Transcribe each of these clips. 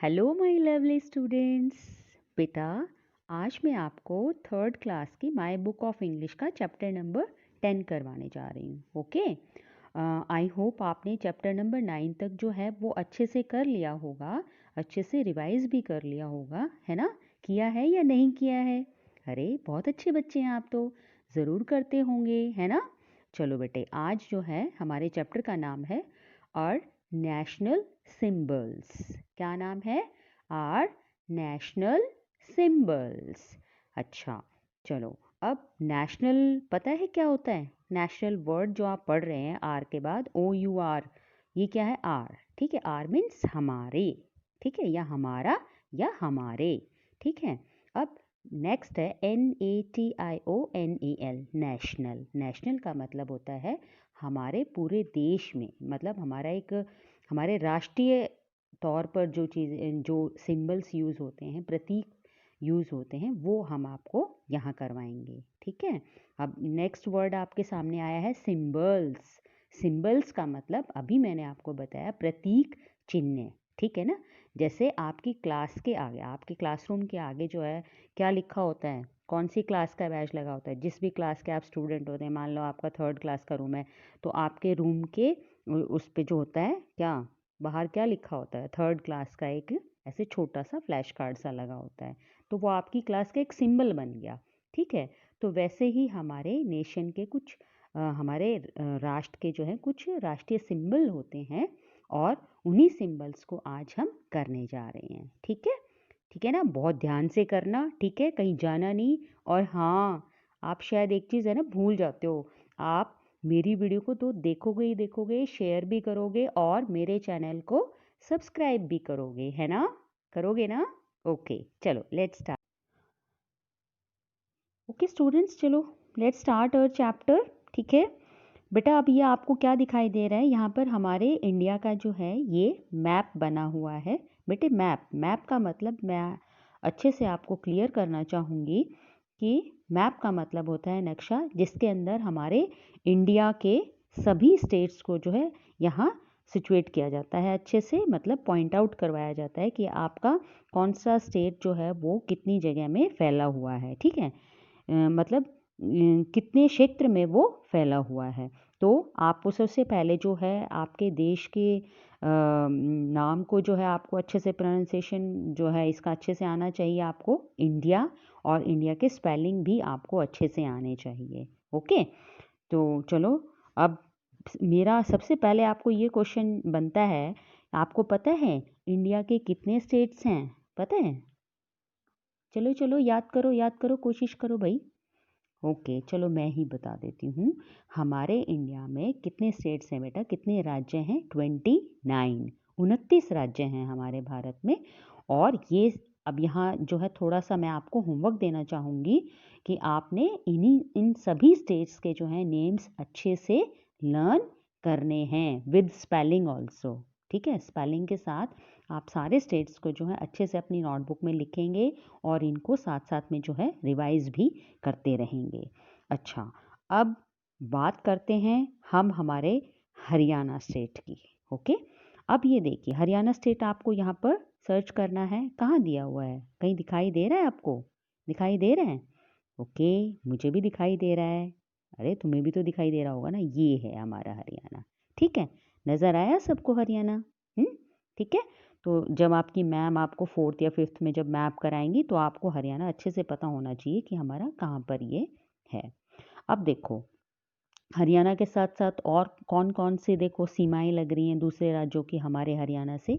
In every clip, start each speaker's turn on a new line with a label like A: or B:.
A: Hello my lovely students. बेटा, आज मैं आपको थर्ड क्लास की माय बुक ऑफ इंग्लिश का चैप्टर नंबर 10 करवाने जा रही हूँ। ओके, आई होप आपने चैप्टर नंबर 9 तक जो है वो अच्छे से कर लिया होगा, अच्छे से रिवाइज भी कर लिया होगा, है ना? किया है या नहीं किया है? अरे बहुत अच्छे बच्चे हैं आप तो, ज़रूर करते होंगे, है ना? चलो बेटे, आज जो है हमारे चैप्टर का नाम है और नेशनल सिंबल्स। क्या नाम है? Are national symbols. अच्छा, चलो, अब नेशनल पता है क्या होता है? नेशनल वर्ड जो आप पढ़ रहे हैं आर के बाद, OUR, ये क्या है? आर। ठीक है, आर मीन्स हमारे, ठीक है, या हमारा या हमारे, ठीक है। अब नेक्स्ट है NATIONAL, नेशनल। नेशनल का मतलब होता है हमारे पूरे देश में, मतलब हमारा एक, हमारे राष्ट्रीय तौर पर जो चीज़ें, जो सिंबल्स यूज़ होते हैं, प्रतीक यूज़ होते हैं, वो हम आपको यहाँ करवाएंगे, ठीक है। अब नेक्स्ट वर्ड आपके सामने आया है सिंबल्स। सिंबल्स का मतलब अभी मैंने आपको बताया प्रतीक, चिन्ह, ठीक है ना। जैसे आपकी क्लास के आगे, आपके क्लासरूम के आगे जो है क्या लिखा होता है, कौन सी क्लास का बैच लगा होता है, जिस भी क्लास के आप स्टूडेंट होते हैं, मान लो आपका थर्ड क्लास का रूम है, तो आपके रूम के उस पे जो होता है क्या, बाहर क्या लिखा होता है, थर्ड क्लास का एक ऐसे छोटा सा फ्लैश कार्ड सा लगा होता है, तो वो आपकी क्लास का एक सिंबल बन गया, ठीक है। तो वैसे ही हमारे नेशन के कुछ हमारे राष्ट्र के जो है कुछ राष्ट्रीय सिंबल होते हैं, और उन्हीं सिंबल्स को आज हम करने जा रहे हैं, ठीक है। ठीक है ना, बहुत ध्यान से करना, ठीक है, कहीं जाना नहीं। और हाँ, आप शायद एक चीज़ है ना भूल जाते हो, आप मेरी वीडियो को तो देखोगे ही देखोगे, शेयर भी करोगे और मेरे चैनल को सब्सक्राइब भी करोगे, है ना? करोगे ना? ओके, चलो लेट्स स्टार्ट। ओके स्टूडेंट्स, चलो लेट्स स्टार्ट अवर चैप्टर, ठीक है। बेटा, अब ये आपको क्या दिखाई दे रहा है? यहाँ पर हमारे इंडिया का जो है ये मैप बना हुआ है। बेटे, मैप, मैप का मतलब मैं अच्छे से आपको क्लियर करना चाहूँगी कि मैप का मतलब होता है नक्शा, जिसके अंदर हमारे इंडिया के सभी स्टेट्स को जो है यहाँ सिचुएट किया जाता है, अच्छे से मतलब पॉइंट आउट करवाया जाता है कि आपका कौन सा स्टेट जो है वो कितनी जगह में फैला हुआ है, ठीक है। मतलब कितने क्षेत्र में वो फैला हुआ है। तो आपको सबसे पहले जो है आपके देश के नाम को जो है आपको अच्छे से प्रोनाउंसिएशन जो है इसका अच्छे से आना चाहिए आपको, इंडिया, और इंडिया के स्पेलिंग भी आपको अच्छे से आने चाहिए। ओके, तो चलो, अब मेरा सबसे पहले आपको ये क्वेश्चन बनता है, आपको पता है इंडिया के कितने स्टेट्स हैं? पता है? चलो चलो, याद करो, कोशिश करो भाई। ओके, चलो मैं ही बता देती हूँ। हमारे इंडिया में कितने स्टेट्स हैं बेटा, कितने राज्य हैं? 29, 29 राज्य हैं हमारे भारत में। और ये अब यहाँ जो है थोड़ा सा मैं आपको होमवर्क देना चाहूँगी कि आपने इन सभी स्टेट्स के जो हैं नेम्स अच्छे से लर्न करने हैं विद स्पेलिंग ऑल्सो, ठीक है। स्पेलिंग के साथ आप सारे स्टेट्स को जो है अच्छे से अपनी नोटबुक में लिखेंगे और इनको साथ साथ में जो है रिवाइज भी करते रहेंगे। अच्छा, अब बात करते हैं हम हमारे हरियाणा स्टेट की। ओके, अब ये देखिए, हरियाणा स्टेट आपको यहाँ पर सर्च करना है, कहाँ दिया हुआ है? कहीं दिखाई दे रहा है आपको? दिखाई दे रहा है? ओके, मुझे भी दिखाई दे रहा है। अरे तुम्हें भी तो दिखाई दे रहा होगा ना, ये है हमारा हरियाणा, ठीक है। नज़र आया सबको हरियाणा? ठीक है। तो जब आपकी मैम आपको फोर्थ या फिफ्थ में जब मैप कराएंगी तो आपको हरियाणा अच्छे से पता होना चाहिए कि हमारा कहाँ पर ये है। अब देखो, हरियाणा के साथ साथ और कौन कौन से देखो सीमाएं लग रही हैं दूसरे राज्यों की हमारे हरियाणा से।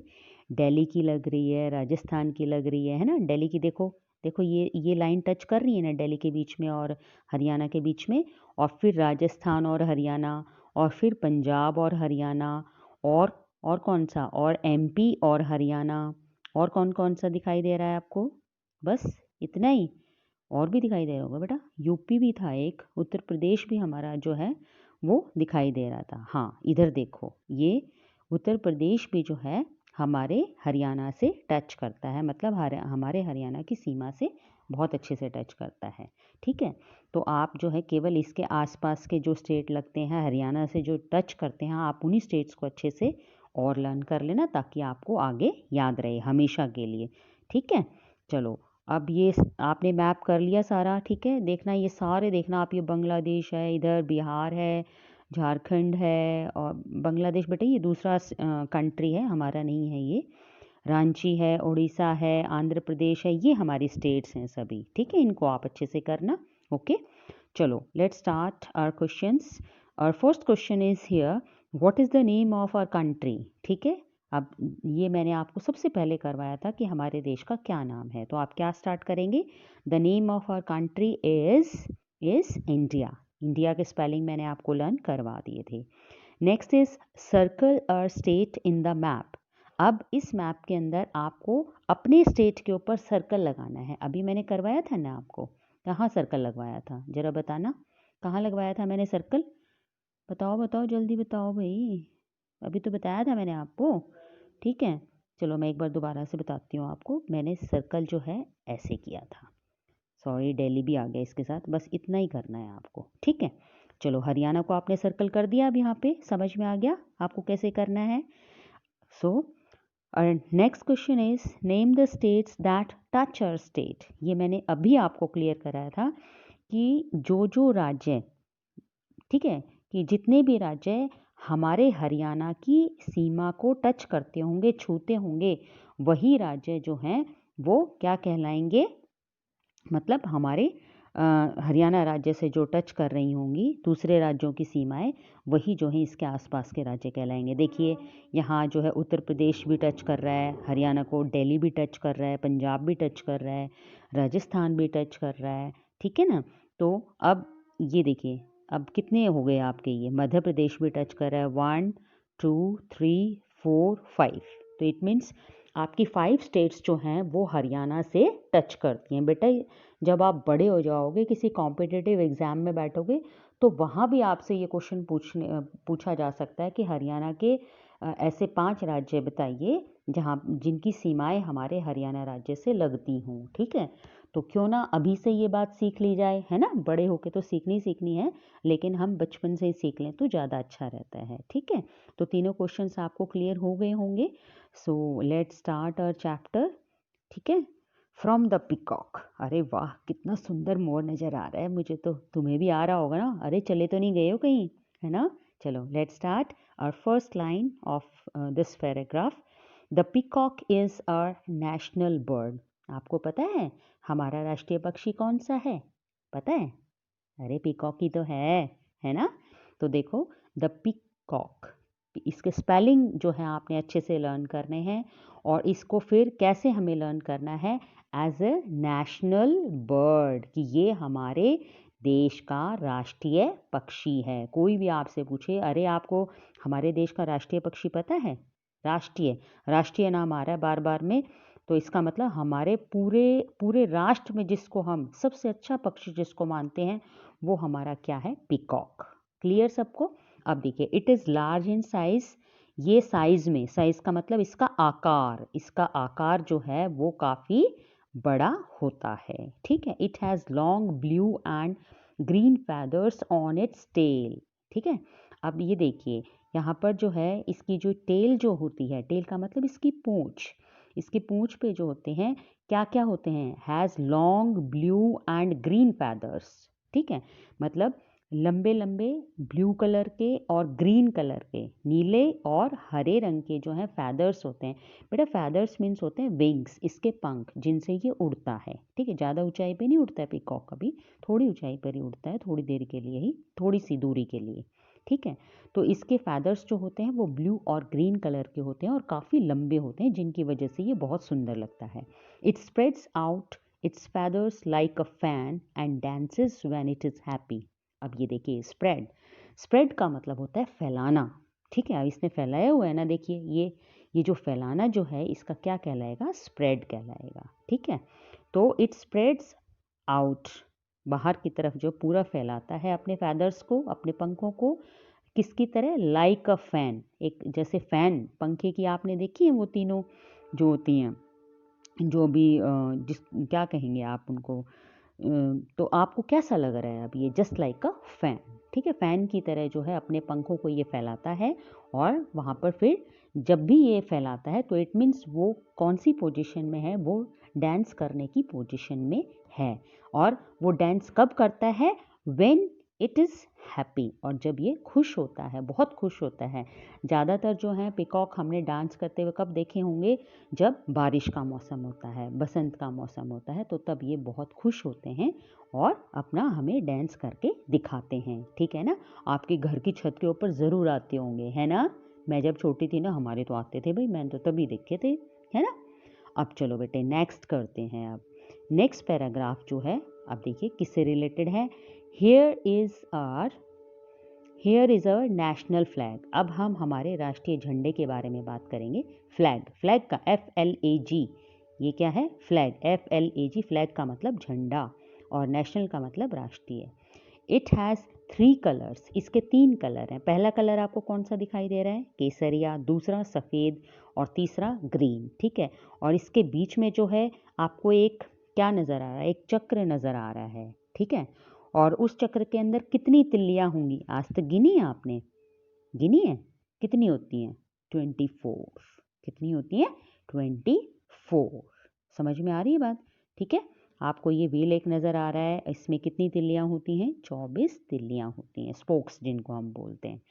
A: दिल्ली की लग रही है, राजस्थान की लग रही है ना। दिल्ली की देखो, देखो ये लाइन टच कर रही है ना दिल्ली के बीच में और हरियाणा के बीच में, और फिर राजस्थान और हरियाणा, और फिर पंजाब और हरियाणा, और कौन सा, और MP और हरियाणा, और कौन कौन सा दिखाई दे रहा है आपको? बस इतना ही? और भी दिखाई दे रहा होगा बेटा, यूपी भी था एक, उत्तर प्रदेश भी हमारा जो है वो दिखाई दे रहा था। हाँ, इधर देखो, ये उत्तर प्रदेश भी जो है हमारे हरियाणा से टच करता है, मतलब हमारे हरियाणा की सीमा से बहुत अच्छे से टच करता है, ठीक है। तो आप जो है केवल इसके आसपास के जो स्टेट लगते हैं हरियाणा से जो टच करते हैं, आप उन्हीं स्टेट्स को अच्छे से और लर्न कर लेना ताकि आपको आगे याद रहे हमेशा के लिए। ठीक है, चलो अब ये आपने मैप कर लिया सारा। ठीक है, देखना ये सारे देखना आप, ये बांग्लादेश है, इधर बिहार है, झारखंड है, और बांग्लादेश बेटा ये दूसरा कंट्री है, हमारा नहीं है ये। रांची है, उड़ीसा है, आंध्र प्रदेश है, ये हमारी स्टेट्स हैं सभी। ठीक है, इनको आप अच्छे से करना। ओके, चलो लेट्स स्टार्ट आवर क्वेश्चंस। और first question is here, what is the name of our country. ठीक है, अब ये मैंने आपको सबसे पहले करवाया था कि हमारे देश का क्या नाम है, तो आप क्या स्टार्ट करेंगे, the name of our country is India. India के स्पेलिंग मैंने आपको लर्न करवा दिए थे। Next is circle a state in the map. अब इस मैप के अंदर आपको अपने स्टेट के ऊपर सर्कल लगाना है। अभी मैंने करवाया था ना आपको, कहाँ सर्कल लगवाया था ज़रा बताना, कहाँ लगवाया था मैंने सर्कल, बताओ बताओ जल्दी बताओ भाई, अभी तो बताया था मैंने आपको। ठीक है, चलो मैं एक बार दोबारा से बताती हूँ आपको। मैंने सर्कल जो है ऐसे किया था, सॉरी दिल्ली भी आ गया इसके साथ, बस इतना ही करना है आपको। ठीक है, चलो हरियाणा को आपने सर्कल कर दिया, अब यहाँ पे समझ में आ गया आपको कैसे करना है। So next question is name the states that touch our state. ये मैंने अभी आपको क्लियर कराया था कि जो राज्य, ठीक है, कि जितने भी राज्य हमारे हरियाणा की सीमा को टच करते होंगे, छूते होंगे, वही राज्य जो हैं वो क्या कहलाएंगे, मतलब हमारे हरियाणा राज्य से जो टच कर रही होंगी दूसरे राज्यों की सीमाएं, वही जो है इसके आसपास के राज्य कहलाएंगे। देखिए यहाँ जो है उत्तर प्रदेश भी टच कर रहा है हरियाणा को, दिल्ली भी टच कर रहा है, पंजाब भी टच कर रहा है, राजस्थान भी टच कर रहा है। ठीक है ना, तो अब ये देखिए अब कितने हो गए आपके, ये मध्य प्रदेश भी टच कर रहा है, 1 2 3 4 5, तो इट मीन्स आपकी 5 स्टेट्स जो हैं वो हरियाणा से टच करती हैं। बेटा जब आप बड़े हो जाओगे किसी कॉम्पिटिटिव एग्ज़ाम में बैठोगे तो वहाँ भी आपसे ये क्वेश्चन पूछा जा सकता है कि हरियाणा के ऐसे 5 राज्य बताइए जहाँ जिनकी सीमाएं हमारे हरियाणा राज्य से लगती हों। ठीक है, तो क्यों ना अभी से ये बात सीख ली जाए, है ना, बड़े होके तो सीखनी है, लेकिन हम बचपन से ही सीख लें तो ज़्यादा अच्छा रहता है। ठीक है, तो तीनों क्वेश्चंस आपको क्लियर हो गए होंगे। So let's start our chapter. ठीक है, फ्रॉम द पिकॉक। अरे वाह कितना सुंदर मोर नज़र आ रहा है मुझे, तो तुम्हें भी आ रहा होगा ना, अरे चले तो नहीं गए हो कहीं, है ना। चलो let's start our first line of this paragraph. The peacock is our national bird. आपको पता है हमारा राष्ट्रीय पक्षी कौन सा है, पता है, अरे पीकॉक ही तो है ना। तो देखो द पीकॉक, इसके स्पेलिंग जो है आपने अच्छे से लर्न करने हैं, और इसको फिर कैसे हमें लर्न करना है, एज ए नेशनल बर्ड, कि ये हमारे देश का राष्ट्रीय पक्षी है। कोई भी आपसे पूछे अरे आपको हमारे देश का राष्ट्रीय पक्षी पता है, राष्ट्रीय नाम आ रहा है बार बार में, तो इसका मतलब हमारे पूरे राष्ट्र में जिसको हम सबसे अच्छा पक्षी जिसको मानते हैं वो हमारा क्या है, पीकॉक। क्लियर सबको। अब देखिए it is large in size, ये साइज में, साइज का मतलब इसका आकार जो है वो काफ़ी बड़ा होता है। ठीक है, it has long blue and green feathers on its tail. ठीक है, अब ये देखिए यहाँ पर जो है इसकी जो टेल जो होती है, टेल का मतलब इसकी पूँछ, इसकी पूँछ पे जो होते हैं क्या क्या होते हैं, has long blue and green feathers. ठीक है, मतलब लंबे लंबे ब्लू कलर के और ग्रीन कलर के, नीले और हरे रंग के जो हैं फैदर्स होते हैं। बेटा फैदर्स मीन्स होते हैं विंग्स, इसके पंख जिनसे ये उड़ता है। ठीक है, ज़्यादा ऊंचाई पे नहीं उड़ता है पीकॉक, कभी थोड़ी ऊंचाई पर ही उड़ता है, थोड़ी देर के लिए ही, थोड़ी सी दूरी के लिए। ठीक है, तो इसके फैदर्स जो होते हैं वो ब्लू और ग्रीन कलर के होते हैं और काफ़ी लंबे होते हैं, जिनकी वजह से ये बहुत सुंदर लगता है। It spreads out it's feathers like a fan and dances when it is happy. अब ये देखिए स्प्रेड का मतलब होता है फैलाना। ठीक है, अब इसने फैलाया हुआ है ना, देखिए ये जो फैलाना जो है इसका क्या कहलाएगा, स्प्रेड कहलाएगा। ठीक है, तो इट स्प्रेड्स आउट, बाहर की तरफ जो पूरा फैलाता है अपने फैदर्स को, अपने पंखों को, किसकी तरह, लाइक अ फैन, एक जैसे फैन पंखे की आपने देखी है वो तीनों जो होती हैं, जो भी जिस क्या कहेंगे आप उनको, तो आपको कैसा लग रहा है अब ये, जस्ट लाइक अ फैन। ठीक है, फैन की तरह जो है अपने पंखों को ये फैलाता है और वहाँ पर फिर जब भी ये फैलाता है तो इट मीन्स वो कौन सी पोजीशन में है, वो डांस करने की पोजीशन में है। और वो डांस कब करता है, व्हेन इट इज़ हैप्पी, और जब ये खुश होता है, बहुत खुश होता है। ज़्यादातर जो है पिकॉक हमने डांस करते हुए कब देखे होंगे, जब बारिश का मौसम होता है, बसंत का मौसम होता है, तो तब ये बहुत खुश होते हैं और अपना हमें डांस करके दिखाते हैं। ठीक है ना। आपके घर की छत के ऊपर ज़रूर आते होंगे, है ना। मैं जब छोटी थी ना, हमारे तो आते थे भाई, मैंने तो तभी देखे थे, है ना। अब चलो बेटे नेक्स्ट करते हैं। अब नेक्स्ट पैराग्राफ जो है, अब देखिए किससे रिलेटेड है। Here is our national flag. अब हम हमारे राष्ट्रीय झंडे के बारे में बात करेंगे। फ्लैग का FLAG, ये क्या है, फ्लैग, FLAG, फ्लैग का मतलब झंडा और नेशनल का मतलब राष्ट्रीय। इट हैज़ 3 कलर्स, इसके 3 कलर हैं। पहला कलर आपको कौन सा दिखाई दे रहा है, केसरिया, दूसरा सफ़ेद और तीसरा ग्रीन। ठीक है। और इसके बीच में जो है आपको एक क्या नज़र आ रहा है, एक चक्र नज़र आ रहा है। ठीक है। और उस चक्र के अंदर कितनी तिल्लियाँ होंगी, आज तक गिनी है आपने, गिनी है, कितनी होती हैं, 24। कितनी होती हैं, 24। समझ में आ रही है बात। ठीक है। आपको ये व्हील एक नज़र आ रहा है, इसमें कितनी तिल्लियाँ होती हैं, 24 तिल्लियाँ होती हैं, स्पोक्स जिनको हम बोलते हैं।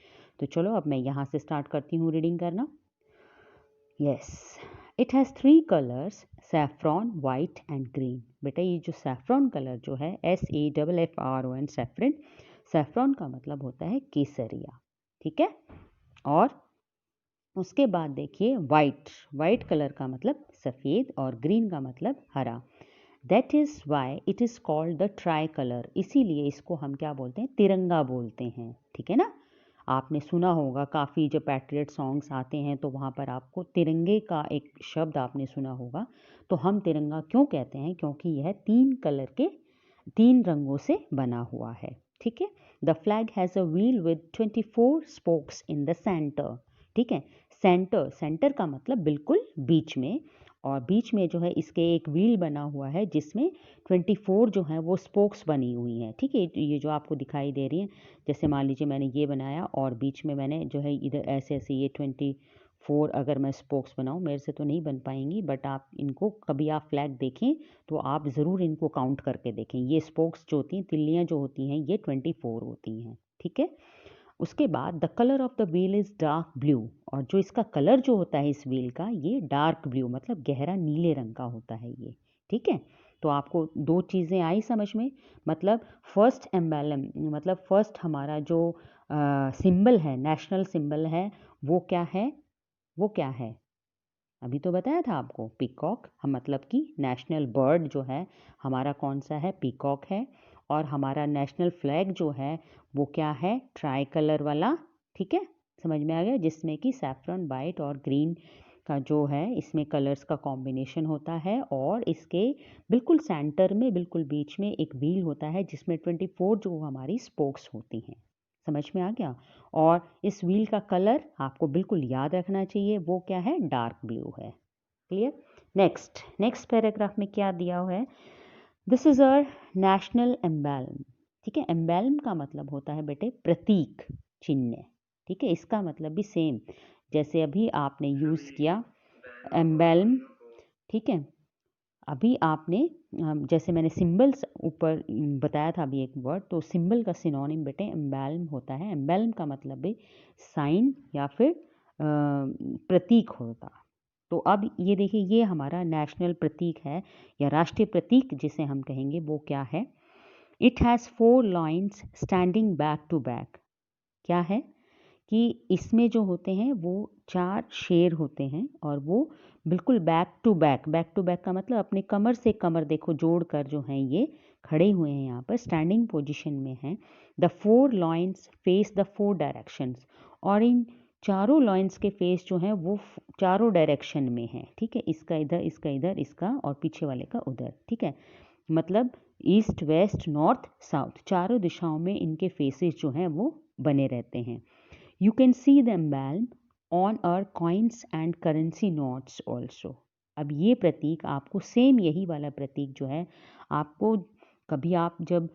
A: तो चलो अब मैं यहाँ से स्टार्ट करती हूँ रीडिंग करना। Yes, it has 3 colours, saffron, white and green. बेटा ये जो सैफ्रॉन कलर जो है, SAFFRON, सैफ्रन, सैफ्रॉन का मतलब होता है केसरिया। ठीक है। और उसके बाद देखिए वाइट कलर का मतलब सफ़ेद और ग्रीन का मतलब हरा। That is why it is called the try colour, इसीलिए इसको हम क्या बोलते हैं, तिरंगा बोलते हैं। ठीक है ना। आपने सुना होगा काफ़ी जब पैट्रियट सॉन्ग्स आते हैं तो वहाँ पर आपको तिरंगे का एक शब्द आपने सुना होगा। तो हम तिरंगा क्यों कहते हैं, क्योंकि यह 3 कलर के 3 रंगों से बना हुआ है। ठीक है। The flag has a wheel with 24 spokes in the centre. ठीक है। सेंटर का मतलब बिल्कुल बीच में, और बीच में जो है इसके एक व्हील बना हुआ है जिसमें 24 जो है वो स्पोक्स बनी हुई हैं। ठीक है। ये जो आपको दिखाई दे रही हैं, जैसे मान लीजिए मैंने ये बनाया और बीच में मैंने जो है इधर ऐसे ऐसे ये 24 अगर मैं स्पोक्स बनाऊँ, मेरे से तो नहीं बन पाएंगी, बट आप इनको कभी आप फ्लैग देखें तो आप ज़रूर इनको काउंट करके देखें। ये स्पोक्स जो होती हैं, तिल्लियाँ जो होती हैं, ये 24 होती हैं। ठीक है। उसके बाद the colour of the wheel is dark blue, और जो इसका कलर जो होता है इस व्हील का, ये डार्क ब्लू मतलब गहरा नीले रंग का होता है ये। ठीक है। तो आपको 2 चीज़ें आई समझ में। मतलब फर्स्ट एम्बलम, मतलब फर्स्ट हमारा जो सिंबल है, नेशनल सिंबल है, वो क्या है, वो क्या है, अभी तो बताया था आपको, पीकॉक। हम मतलब कि नेशनल बर्ड जो है हमारा कौन सा है, पीकॉक है। और हमारा नेशनल फ्लैग जो है वो क्या है, ट्राई कलर वाला। ठीक है। समझ में आ गया, जिसमें कि सैफ्रन, वाइट और ग्रीन का जो है इसमें कलर्स का कॉम्बिनेशन होता है। और इसके बिल्कुल सेंटर में, बिल्कुल बीच में एक व्हील होता है जिसमें 24 जो हमारी स्पोक्स होती हैं। समझ में आ गया। और इस व्हील का कलर आपको बिल्कुल याद रखना चाहिए, वो क्या है, डार्क ब्लू है। क्लियर। नेक्स्ट पैराग्राफ में क्या दिया हुआ है, this is our national emblem. ठीक है। एम्बलम का मतलब होता है बेटे प्रतीक, चिन्ह। ठीक है। इसका मतलब भी सेम जैसे अभी आपने यूज़ किया एम्बलम। ठीक है। अभी आपने जैसे मैंने सिंबल्स ऊपर बताया था अभी एक वर्ड, तो सिंबल का सिनोनिम बेटे एम्बैल्म होता है। एम्बैल्म का मतलब भी साइन या फिर प्रतीक होता। तो अब ये देखिए, ये हमारा नेशनल प्रतीक है या राष्ट्रीय प्रतीक जिसे हम कहेंगे, वो क्या है, it has 4 lines standing back to back. क्या है कि इसमें जो होते हैं वो 4 शेर होते हैं और वो बिल्कुल बैक टू बैक का मतलब अपने कमर से कमर देखो जोड़ कर जो हैं ये खड़े हुए हैं, यहाँ पर स्टैंडिंग पोजीशन में हैं। The 4 lines face the 4 directions, और इन चारों लाइन्स के फेस जो हैं वो चारों डायरेक्शन में हैं। ठीक है। इसका इधर, इसका इधर, इसका और पीछे वाले का उधर। ठीक है। मतलब ईस्ट, वेस्ट, नॉर्थ, साउथ, चारों दिशाओं में इनके फेसेस जो हैं वो बने रहते हैं। You can see the emblem on our coins and currency notes also. अब ये प्रतीक आपको सेम यही वाला प्रतीक जो है आपको, कभी आप जब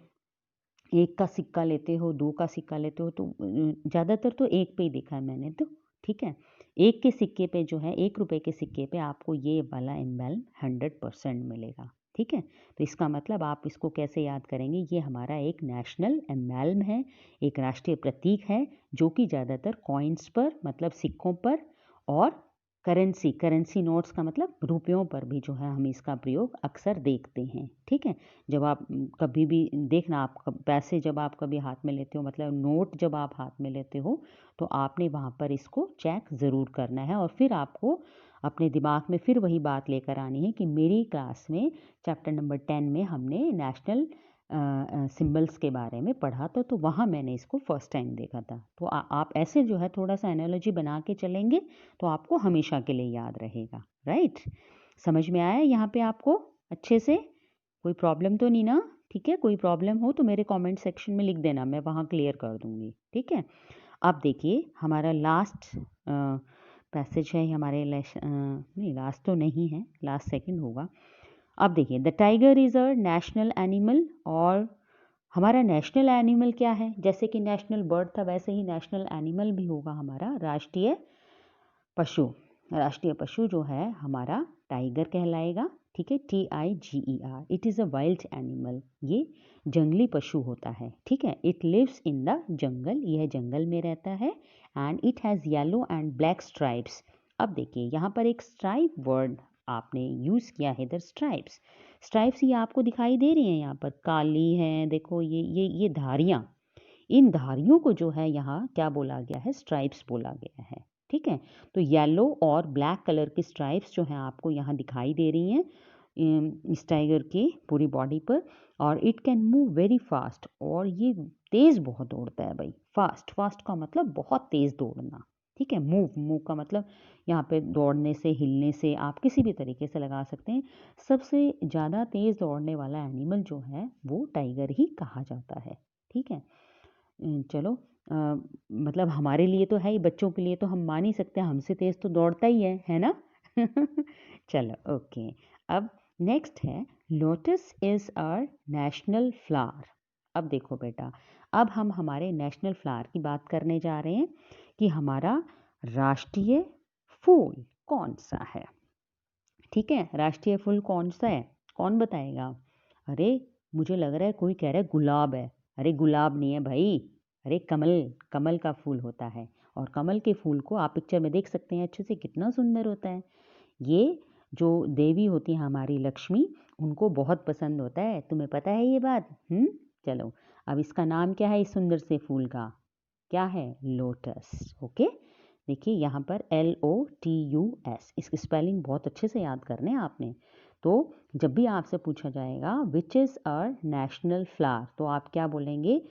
A: 1 का सिक्का लेते हो, 2 का सिक्का लेते हो, तो ज़्यादातर तो 1 पे ही देखा है मैंने तो। ठीक है। 1 के सिक्के पे जो है, 1 रुपये के सिक्के पे आपको ये वाला एम्बेल्म 100% मिलेगा। ठीक है, तो इसका मतलब आप इसको कैसे याद करेंगे, ये हमारा एक नेशनल एम्बेल्म है, एक राष्ट्रीय प्रतीक है जो कि ज़्यादातर कॉइन्स पर, मतलब सिक्कों पर, और करेंसी नोट्स का मतलब रुपयों पर भी जो है हम इसका प्रयोग अक्सर देखते हैं। ठीक है, जब आप कभी भी देखना, आप पैसे जब आप कभी हाथ में लेते हो, मतलब नोट जब आप हाथ में लेते हो, तो आपने वहाँ पर इसको चेक ज़रूर करना है और फिर आपको अपने दिमाग में फिर वही बात लेकर आनी है कि मेरी क्लास में चैप्टर नंबर 10 में हमने नेशनल सिंबल्स के बारे में पढ़ा था, तो वहाँ मैंने इसको फर्स्ट टाइम देखा था। तो आप ऐसे जो है थोड़ा सा एनालॉजी बना के चलेंगे तो आपको हमेशा के लिए याद रहेगा। राइट, समझ में आया यहाँ पे आपको अच्छे से? कोई प्रॉब्लम तो नहीं ना? ठीक है, कोई प्रॉब्लम हो तो मेरे कमेंट सेक्शन में लिख देना, मैं वहाँ क्लियर कर दूँगी। ठीक है, अब देखिए हमारा लास्ट पैसेज है हमारे नहीं, लास्ट तो नहीं है, लास्ट सेकंड होगा। अब देखिए, the tiger is a national animal, और हमारा नेशनल एनिमल क्या है? जैसे कि नेशनल बर्ड था वैसे ही नेशनल एनिमल भी होगा हमारा राष्ट्रीय पशु। राष्ट्रीय पशु जो है हमारा टाइगर कहलाएगा। ठीक है, TIGER, it is a wild animal, ये जंगली पशु होता है। ठीक है, it lives in the jungle, यह जंगल में रहता है, and it has yellow and black stripes. अब देखिए यहाँ पर एक स्ट्राइप वर्ड आपने यूज़ किया है इधर, स्ट्राइप्स। स्ट्राइप्स ये आपको दिखाई दे रही हैं यहाँ पर, काली हैं, देखो ये धारियाँ, इन धारियों को जो है यहाँ क्या बोला गया है? स्ट्राइप्स बोला गया है। ठीक है, तो येलो और ब्लैक कलर की स्ट्राइप्स जो हैं आपको यहाँ दिखाई दे रही हैं इस टाइगर की पूरी बॉडी पर, और it can move very fast, और ये तेज़ बहुत दौड़ता है भाई। फास्ट का मतलब बहुत तेज़ दौड़ना। ठीक है, मूव का मतलब यहाँ पे दौड़ने से, हिलने से, आप किसी भी तरीके से लगा सकते हैं। सबसे ज़्यादा तेज़ दौड़ने वाला एनिमल जो है वो टाइगर ही कहा जाता है। ठीक है, चलो मतलब हमारे लिए तो है ही, बच्चों के लिए तो हम मान ही सकते हैं, हमसे तेज़ तो दौड़ता ही है ना? चलो ओके, अब नेक्स्ट है lotus is our national flower. अब देखो बेटा, अब हम हमारे नेशनल फ्लावर की बात करने जा रहे हैं कि हमारा राष्ट्रीय फूल कौन सा है। ठीक है, राष्ट्रीय फूल कौन सा है, कौन बताएगा? अरे मुझे लग रहा है कोई कह रहा है गुलाब है। अरे गुलाब नहीं है भाई, अरे कमल का फूल होता है, और कमल के फूल को आप पिक्चर में देख सकते हैं अच्छे से, कितना सुंदर होता है। ये जो देवी होती है हमारी लक्ष्मी, उनको बहुत पसंद होता है, तुम्हें पता है ये बात? चलो, अब इसका नाम क्या है इस सुंदर से फूल का? क्या है? लोटस। ओके, देखिए यहाँ पर LOTUS, इसकी स्पेलिंग बहुत अच्छे से याद करने हैं आपने। तो जब भी आपसे पूछा जाएगा which is our national flower, तो आप क्या बोलेंगे?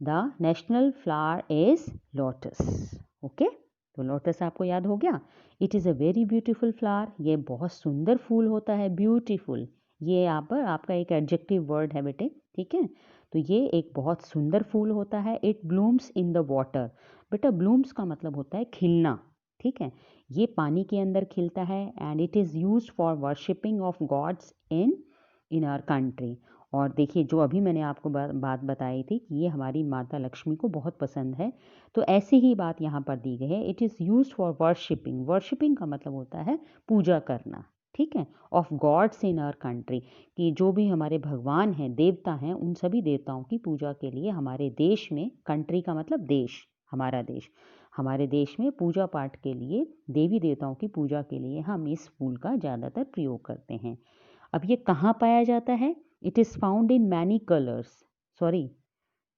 A: The national flower is lotus. Okay, तो लोटस आपको याद हो गया। It is a very beautiful flower, ये बहुत सुंदर फूल होता है, ब्यूटीफुल, ये यहाँ पर आपका एक एडजेक्टिव वर्ड है बेटे। ठीक है, तो ये एक बहुत सुंदर फूल होता है। It blooms in the water, बेटा ब्लूम्स का मतलब होता है खिलना। ठीक है, ये पानी के अंदर खिलता है, and it is used for worshipping of gods in our country. और देखिए जो अभी मैंने आपको बात बताई थी कि ये हमारी माता लक्ष्मी को बहुत पसंद है, तो ऐसी ही बात यहाँ पर दी गई है। It is used for worshipping, worshipping का मतलब होता है पूजा करना। ठीक है, of gods in our country, कि जो भी हमारे भगवान हैं, देवता हैं, उन सभी देवताओं की पूजा के लिए हमारे देश में, कंट्री का मतलब देश, हमारा देश, हमारे देश में पूजा पाठ के लिए, देवी देवताओं की पूजा के लिए हम इस फूल का ज़्यादातर प्रयोग करते हैं। अब ये कहाँ पाया जाता है? It is found in many colours, sorry,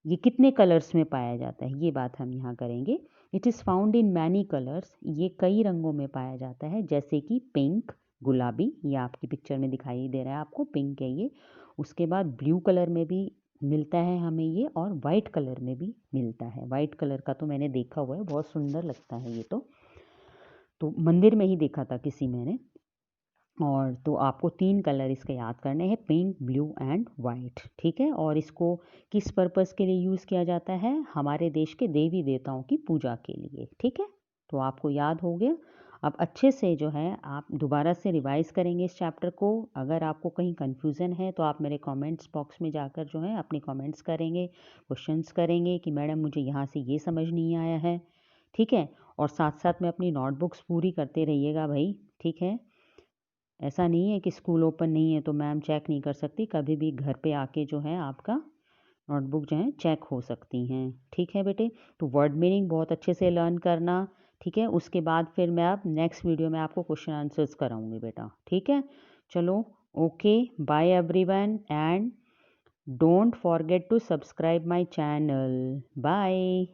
A: ये कितने कलर्स में पाया जाता है, ये बात हम यहाँ करेंगे। It is found in many colours, ये कई रंगों में पाया जाता है, जैसे कि पिंक, गुलाबी, ये आपकी पिक्चर में दिखाई दे रहा है आपको, पिंक है ये। उसके बाद ब्लू कलर में भी मिलता है हमें ये, और वाइट कलर में भी मिलता है। वाइट कलर का तो मैंने देखा हुआ है, बहुत सुंदर लगता है ये तो मंदिर में ही देखा था किसी मैंने। और तो आपको 3 कलर इसके याद करने हैं, पिंक, ब्लू एंड वाइट। ठीक है, और इसको किस पर्पस के लिए यूज़ किया जाता है? हमारे देश के देवी देवताओं की पूजा के लिए। ठीक है, तो आपको याद हो गया। अब अच्छे से जो है आप दोबारा से रिवाइज़ करेंगे इस चैप्टर को। अगर आपको कहीं कन्फ्यूज़न है तो आप मेरे कमेंट्स बॉक्स में जाकर जो है अपने कमेंट्स करेंगे, क्वेश्चंस करेंगे कि मैडम मुझे यहाँ से ये समझ नहीं आया है। ठीक है, और साथ साथ में अपनी नोटबुक्स पूरी करते रहिएगा भाई, ठीक है। ऐसा नहीं है कि स्कूल ओपन नहीं है तो मैम चेक नहीं कर सकती, कभी भी घर पे आके जो है आपका नोटबुक जो है चेक हो सकती हैं, ठीक है बेटे। तो वर्ड मीनिंग बहुत अच्छे से लर्न करना, ठीक है। उसके बाद फिर मैं अब नेक्स्ट वीडियो में आपको क्वेश्चन आंसर्स कराऊंगी बेटा, ठीक है। चलो, okay, bye everyone and don't forget to subscribe my channel. Bye.